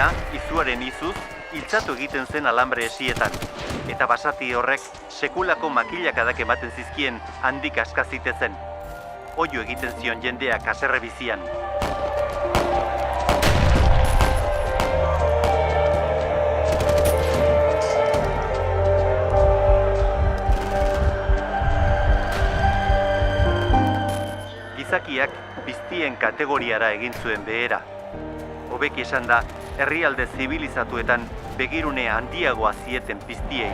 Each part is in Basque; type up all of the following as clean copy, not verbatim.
Emaztea, izuaren izuz, hiltzatu egiten zen alambre esietan, eta basati horrek sekulako makilakadak ematen zizkien handik askazitezen. Oio egiten zion jendeak haserre bizian. Gizakiak biztien kategoriara egin zuen behera. Hobeki esan da, herrialde zibilizatuetan begirune handiagoa zieten piztiei.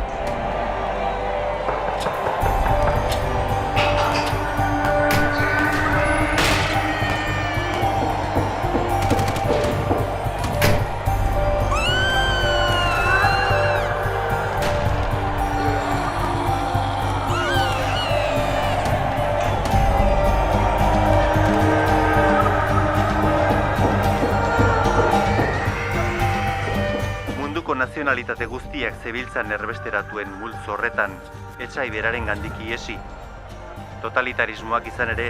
Nazionalitate guztiak zebiltzan erbesteratuen multzo horretan, etsai beraren gandik iesi. Totalitarismoak izan ere,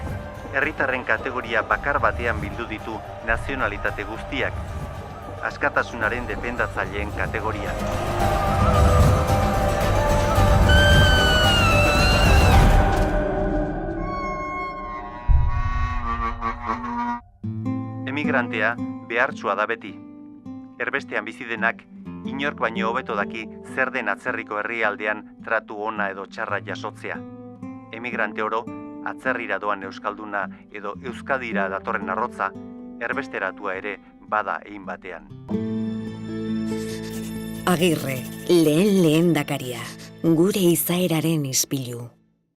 herritarren kategoria bakar batean bildu ditu nazionalitate guztiak, askatasunaren defendatzaileen kategoria. Emigrantea behartsua da beti. Erbestean bizi denak inork baino hobeto daki zer den atzerriko herrialdean tratu ona edo txarra jasotzea. Emigrante oro, atzerrira doan euskalduna edo Euskadira datorren arrotza, erbesteratua ere bada egin batean. Agirre, lehen lehendakaria, gure izaeraren ispilu.